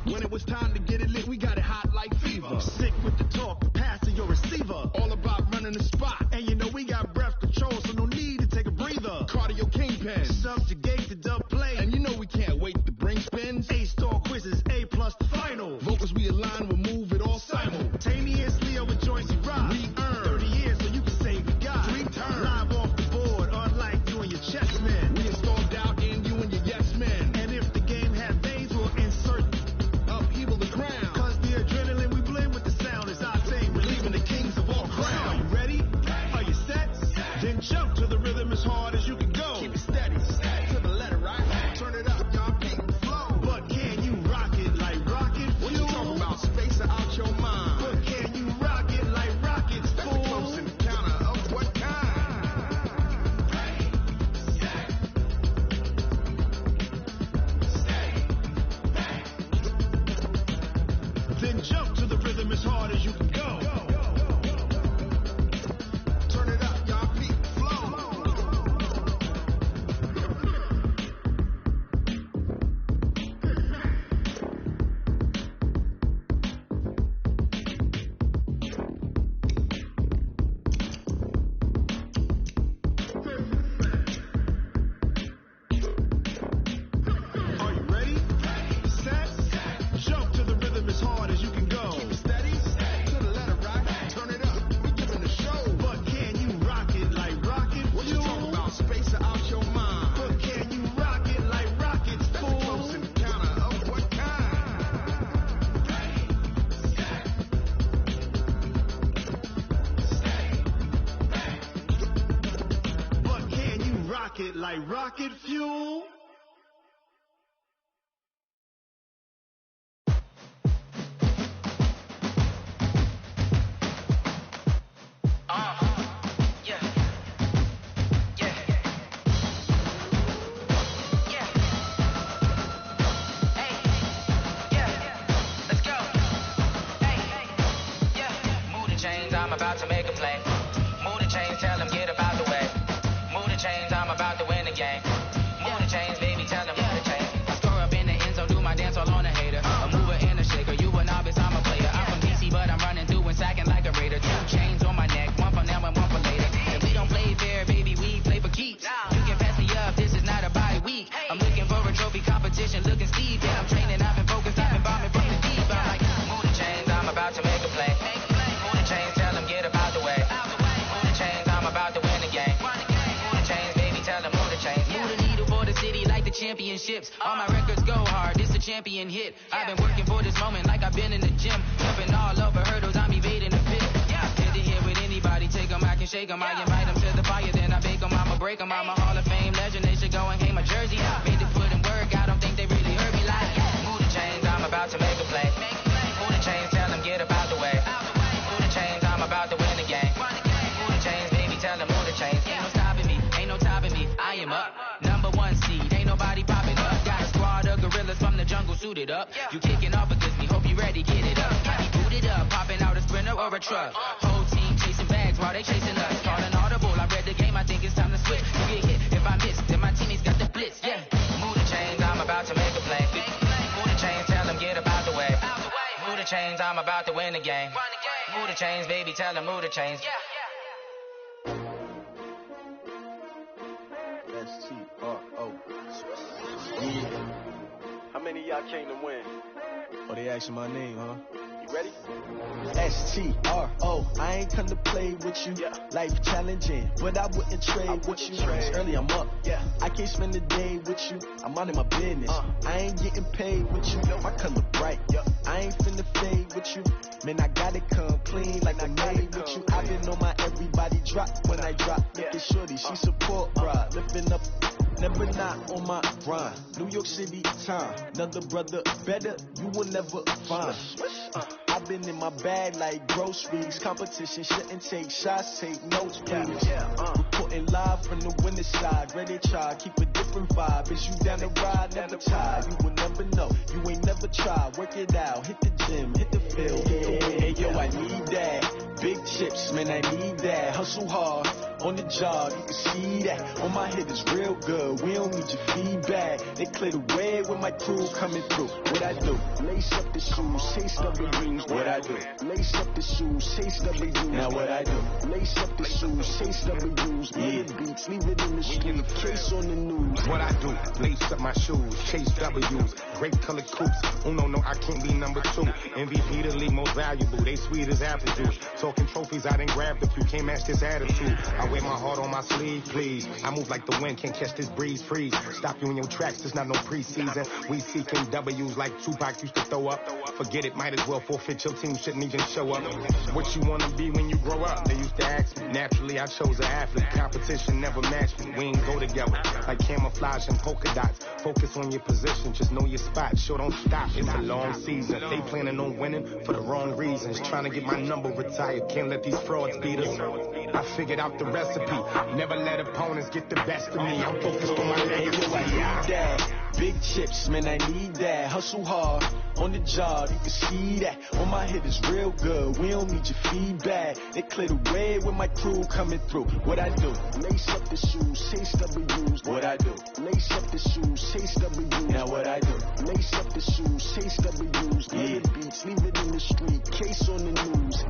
When it was time to get it lit, we got it hot like fever. Sick with the talk, pass to your receiver. All about running the spot. And you know we got breath control, so no need to take a breather. Cardio kingpin, subjugate the dub play. And you know we can't wait to bring spins. A-star quizzes, A+ the final. Vocals we align, we'll move it all simultaneously over joints you ride. We earn 30 years so you can save the guy. 3 turns, live off the board, unlike you and your chess men. We installed doubt in you and your yes men. And if the game had veins, we'll insert upheaval the crown. Cause the adrenaline we blend with the sound is our thing, relieving the kings of all crowns. Are you ready? Are you set? Then jump to the rhythm as hard as you can go. Keep it steady, to the letter, right? Turn it up, y'all, keep the flow. But can you rock it like rocket? What you talking about? Space out your mind. But can you rock it like rockets? That's the close encounter of what kind? Then jump to the rhythm as hard as you can go. Turn it up, y'all, feet flow. Are you ready? Set. Jump to the rhythm as hard as you can go. rocket like rocket fuel. About to make a play. Move the chains, tell them get up out the way. Move the chains, I'm about to win the game. Move the chains, baby, tell them move the chains. I score up in the end zone, do my dance all on a hater. A mover and a shaker, you a novice, I'm a player. I'm from DC, but I'm running through and sacking like a raider. 2 chains on my neck, one for now and one for later. And we don't play fair, baby, we play for keeps. You can pass me up, this is not a bye week. I'm looking for a trophy competition, looking steep. Yeah, I'm training, I've been focused, I've been bombing from the deep. I'm like, move the chains, I'm about to make a play. Move the chains, tell them get up out the way. Move the chains, I'm about to win the game. Move the chains, baby, tell them move the chains. Move the needle for the city like the championships. All my records go hard, this a champion hit. I've been working for this moment like I've been in the gym. Jumping all over hurdles, I'm evading the pit. Hit to hit with anybody, take them, I can shake them. I invite them to the fire, then I bake them, I'ma break them. I'm a Hall of Fame legend, they should go and hang my jersey. Made to put in work, I don't think they really heard me like. Move the chains, I'm about to make a play. Move the chains, tell them get up out the way. Move the chains, I'm about to win the game. Move the chains, baby, tell them move the chains. Ain't no stopping me, ain't no topping me. I am up, #1 seed, ain't nobody popping up. Got a squad of gorillas from the jungle suited up. You kicking off against me, hope you ready, get it up. Got me booted up, popping out a sprinter or a truck. Whole team chasing bags while they chasing us. Calling audible, I read the game, I think it's time to switch. You get hit, if I miss, then my teammates got the blitz, yeah. Move the chains, I'm about to make a play. Move the chains, tell them get up out the way. Move the chains, I'm about to win the game. Move the chains, baby, tell them move the chains. S-T-R-O. Yeah. How many of y'all came to win? Oh, they asking my name, huh? You ready? S-T-R-O. I ain't come to play with you. Life challenging, but I wouldn't trade with you. It's early, I'm up. I can't spend the day with you. I'm out of my business. I ain't getting paid with you. My color bright. I ain't finna fade with you. Man, I gotta come clean like I made with you. I've been on my everybody drop when I drop. Look at shorty, she support, bruh. Lifting up, never not on my grind. New York City time, another brother better, you will never find. I've been in my bag like groceries. Competition shouldn't take shots, take notes, please. Reporting live from the winning side. Ready to try, keep a different vibe. Is you down the ride, never tired. You will never know, you ain't never tried. Work it out, hit the gym, hit the field. Hey yo, I need that. Big chips, man, I need that. Hustle hard, on the job, you can see that. On my head is real good, we don't need your feedback. They clear the way with my crew coming through. What I do? Lace up the shoes, chase W's. What I do? Lace up the shoes, chase W's. Now what I do? Lace up the shoes, chase W's. Yeah, beats, leave it in the street, case on the news. What I do? Lace up my shoes, chase W's. Great colored coops. Oh no, I can't be #2. MVP the league most valuable. They sweet as apple juice. Talking trophies, I done grabbed a few. Can't match this attitude. I wear my heart on my sleeve, please. I move like the wind, can't catch this breeze, freeze. Stop you in your tracks, there's not no preseason. We seeking W's like Tupac used to throw up. Forget it, might as well forfeit, your team shouldn't even show up. What you wanna be when you grow up? They used to ask me. Naturally, I chose an athlete. Competition never matched me. We ain't go together like camouflage and polka dots. Focus on your position, just know your spot. Sure, don't stop, it's a long season. They planning on winning for the wrong reasons. Trying to get my number retired, can't let these frauds beat us. I figured out the recipe. Never let opponents get the best of me. I'm focused on my legacy. I need that. Big chips, man, I need that. Hustle hard, on the job, you can see that. On my head is real good, we don't need your feedback. They clear the way with my crew coming through. What I do? Lace up the shoes, chase W's. What I do? Lace up the shoes, chase W's. Now what I do? Lace up the shoes, chase W's. Yeah, beats, leave it in the street, case on the news.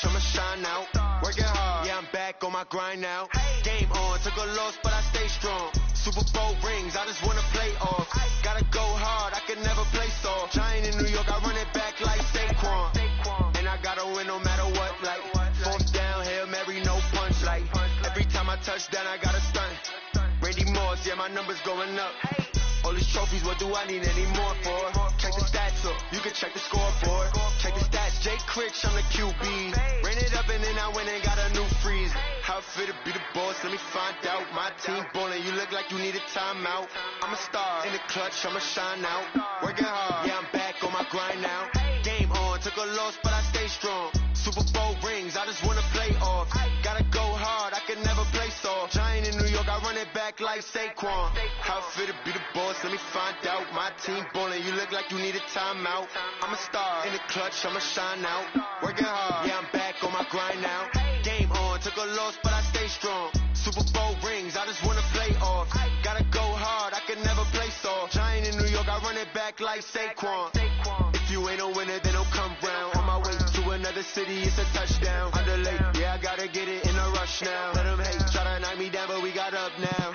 I'ma shine out, working hard, yeah I'm back on my grind now. Game on, took a loss but I stay strong. Super Bowl rings, I just wanna play off. Gotta go hard, I can never play soft. Giant in New York, I run it back like Saquon. my touchdown, I got a stunt. Randy Moss, yeah, my numbers going up. All these trophies, what do I need any more for? Check the stats up, you can check the scoreboard. Check the stats, Jay Critch, I'm the QB. Ran it up and then I went and got a new freeze. How fit to be the boss, let me find out. My team ballin', you look like you need a timeout. I'm a star, in the clutch, I'ma shine out. Working hard, yeah, I'm back on my grind now. Game on, took a loss, but I stay strong. Super Bowl rings, I just wanna play off. Gotta go hard, I can never play soft. Giant in New York, I run it back like Saquon. How fit to be the boss, let me find out. My team ballin', you look like you need a timeout. I'm a star, in the clutch, I'ma shine out. Working hard, yeah, I'm back on my grind now. Game on, took a loss, but I stay strong. Super Bowl rings, I just wanna play off. Gotta go hard, I can never play soft. Giant in New York, I run it back like Saquon. If you ain't a winner, then don't come round. On my way to another city, it's a touchdown. Underlay, yeah, I gotta get it in a rush now. Let them hate, try to knock me down, but we got up now.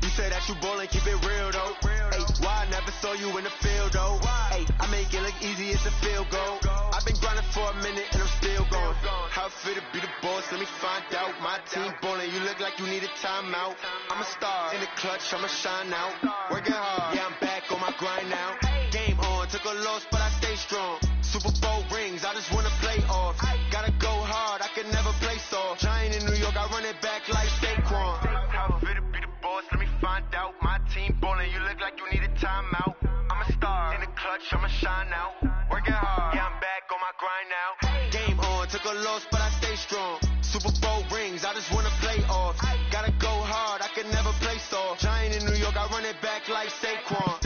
You say that you ballin', keep it real though. Hey, why I never saw you in the field though? Hey, I make it look easy, it's a field goal. I've been grinding for a minute and I'm still going. How fit to be the boss, let me find out. My team ballin', you look like you need a timeout. I'm a star, in the clutch, I'ma shine out. Working hard, yeah, I'm back on my grind now. Game on, took a loss, but I stay strong. Super Bowl rings, I just wanna play off. Gotta go hard, I can never play soft. Giant in New York, I run it back like Saquon. How fit to be the boss, let me find out. My team ballin', you look like you need a timeout. I'm a star, in the clutch, I'ma shine out. Working hard, yeah, I'm back on my grind now. Game on, took a loss, but I stay strong. Super Bowl rings, I just wanna play off. Gotta go hard, I can never play soft. Giant in New York, I run it back like Saquon.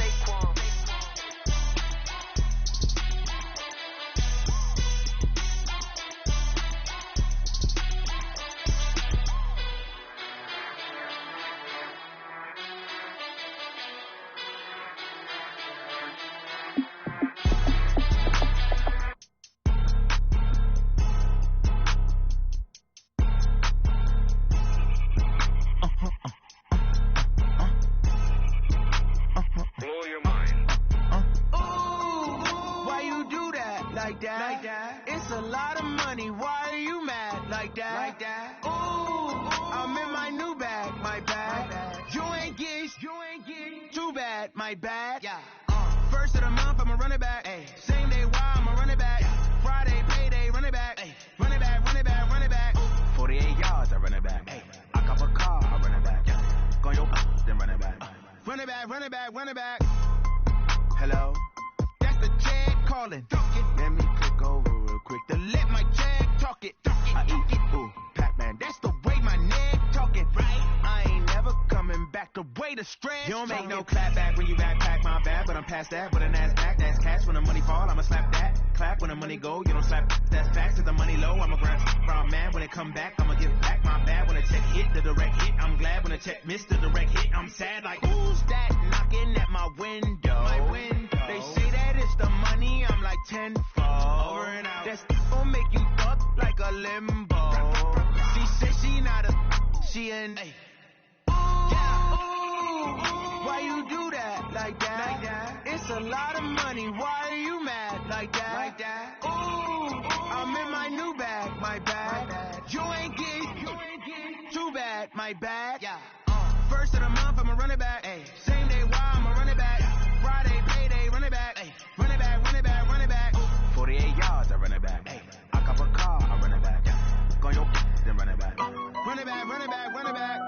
It's a lot of money, why are you mad like that? Ooh, I'm in my new bag, my bad. You ain't get too bad, my bad. Yeah. First of the month, I'ma run it back. Ay. Same day, why I'ma run it back. Yeah. Friday, payday, run it back. Ay. Run it back, run it back, run it back. Ooh. 48 yards, I run it back. Ay. I cop a car, I run it back. Yeah. Go your then run it back. Run it back, run it back, run it back. Hello? That's the check calling. Let me click over real quick to let my check talk it. I eat it, ooh, Pac-Man. That's the way my neck talking, right? I ain't never coming back the way the stress. You don't make no clap back when you backpack my bag, but I'm past that. With an ass back, that's cash. When the money fall, I'ma slap that. Clap when the money go, you don't slap. That's facts. Cause the money low, I'ma grab from man. When it come back, I'ma give back my bad. When the check hit, the direct hit, I'm glad. When the check missed the direct hit, I'm sad. Like who's that knocking at my window? My window. They say that it's the money, I'm like tenfold. Over and out. That's gon' make you fuck like a limbo. She said she not a, she an A. Why you do that like that? It's a lot of money, why are you mad like that? Ooh, I'm in my new bag, my bad. You ain't get too bad, my bad. Yeah. First of the month, I'ma run it back. Ay. Same day, why I'ma run it back. Friday, payday, run it back. Ay. Run it back, run it back, run it back. 48 yards, I run it back. Ay. I cop a car, I run it back. Go your then run it back. Run it back, run it back, run it back.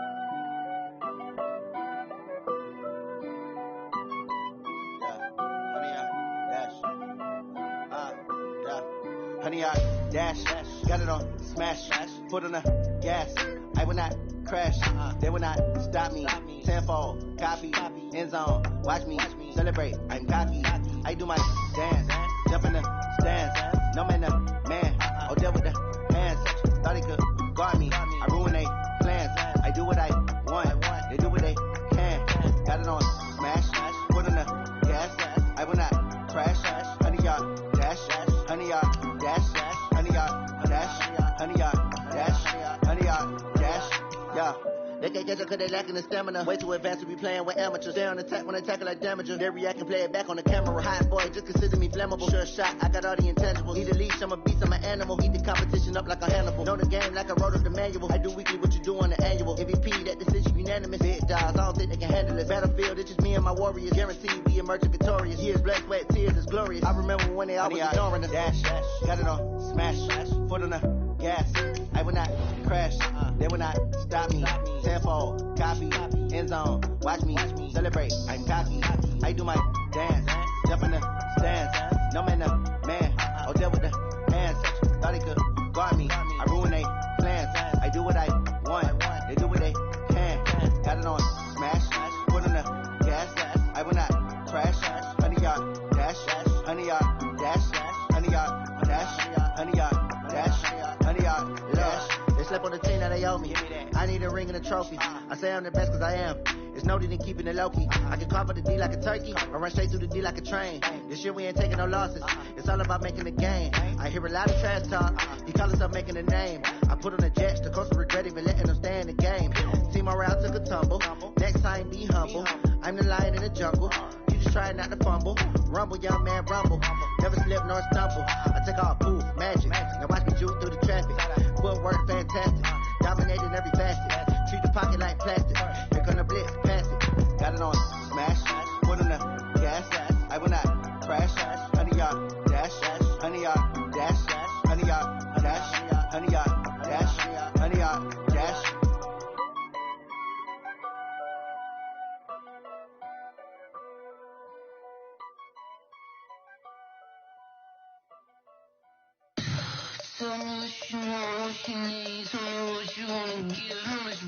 Honey, I dash, got it on smash, put on the gas. I will not crash, they will not stop me. Tenfold, copy, end zone, watch me celebrate. I'm cocky, I do my dance, jump in the stands. No man, the man, oh deal with the hands. Thought he could guard me, I ruin they plans. I do what I want, they do what they can. Got it on smash, put on the gas. I will not crash, honey, y'all dash, honey, y'all dash, honey, y'all dash, honey, y'all dash, honey, y'all dash, yeah. They catch up cause they lacking the stamina. Way too advanced to be playing with amateurs. Stay on attack when they tackle like damager. They react and play it back on the camera. Hot boy, just consider me flammable. Sure shot, I got all the intangibles. Need a leash, I'm a beast, I'm an animal. Eat the competition up like a Hannibal. Know the game like I wrote up the manual. I do weekly what you do on the annual. MVP, that decision unanimous. Big dogs, I don't think they can handle it. Battlefield, it's just me and my warriors. Guaranteed we emerging victorious. Years, blood, sweat, tears, it's glorious. I remember when they always ignoring us. Dash, got it on, smash, foot on the gas. I will not crash, they will not stop me. Tenfold, copy, end zone, watch me celebrate. I'm cocky, I do my dance, jump in the stands. No man, man, oh there with the hands. Thought they could guard me, I ruin they plans. I do what I want, they do what they can. Got it on, smash, foot on the gas. I will not crash, 100-yard dash, 100-yard dash, 100-yard dash, 100-yard dash, 100-yard dash. They slept on the team that they owe me. I need a ring and a trophy. I say I'm the best cause I am. It's noted in keeping it low key. I can carve up the D like a turkey, or run straight through the D like a train. This year we ain't taking no losses. It's all about making the game. I hear a lot of trash talk. He call himself making a name. I put on the jets. The coach regret even letting them stay in the game. Team morale took a tumble. Next time be humble. I'm the lion in the jungle. You just try not to fumble. Rumble, young man, rumble. Never slip nor stumble. I take off poof, magic. Now watch me juke through the traffic. Footwork fantastic. Dominating every facet. Treat the pocket like plastic. Here come the blitz, pass it. Got it on, smash. Put on the gas. I will not crash. 100-yard dash. 100-yard dash. 100-yard dash. 100-yard dash. 100-yard dash. Tell me what you want, what you need. Tell me what you wanna give. How much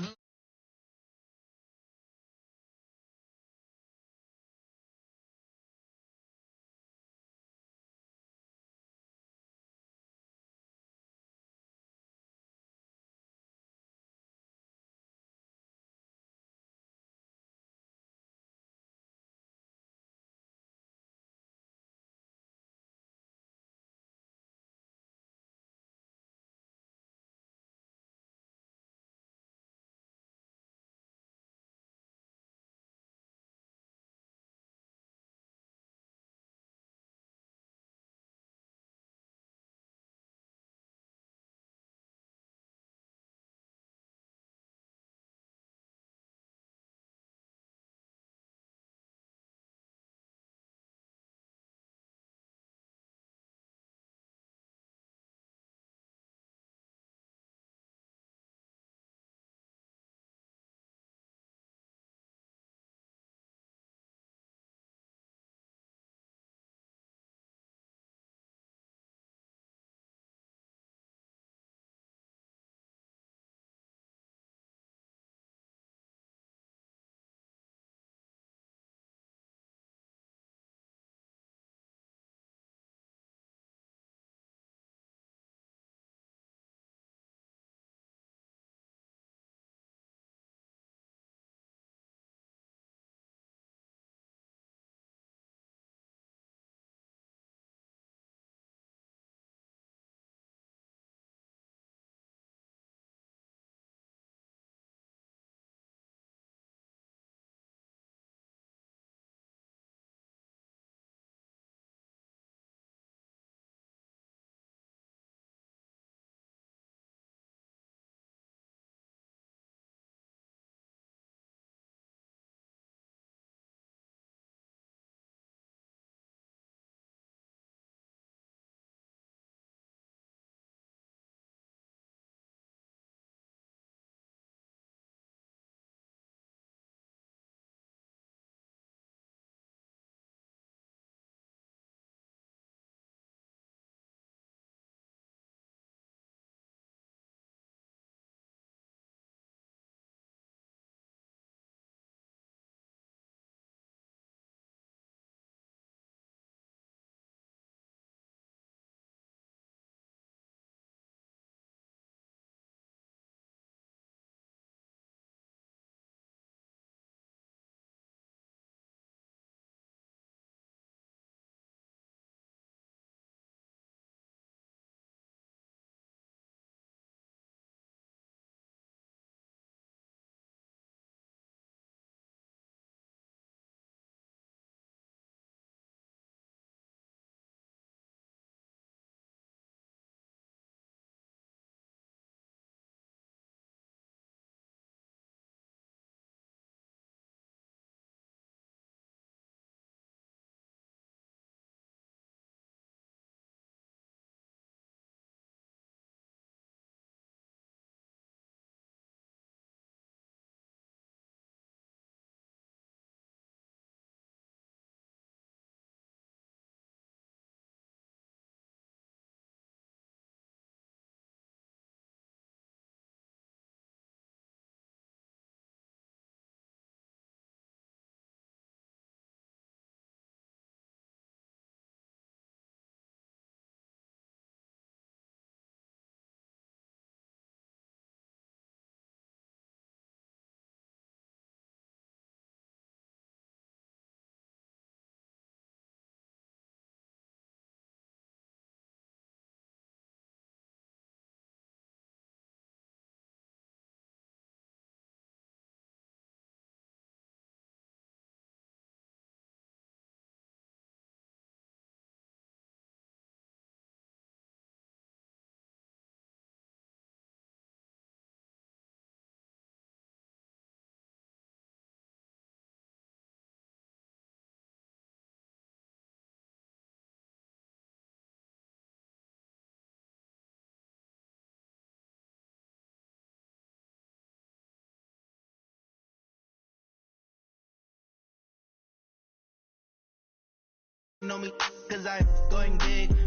Know me, cause I'm going big.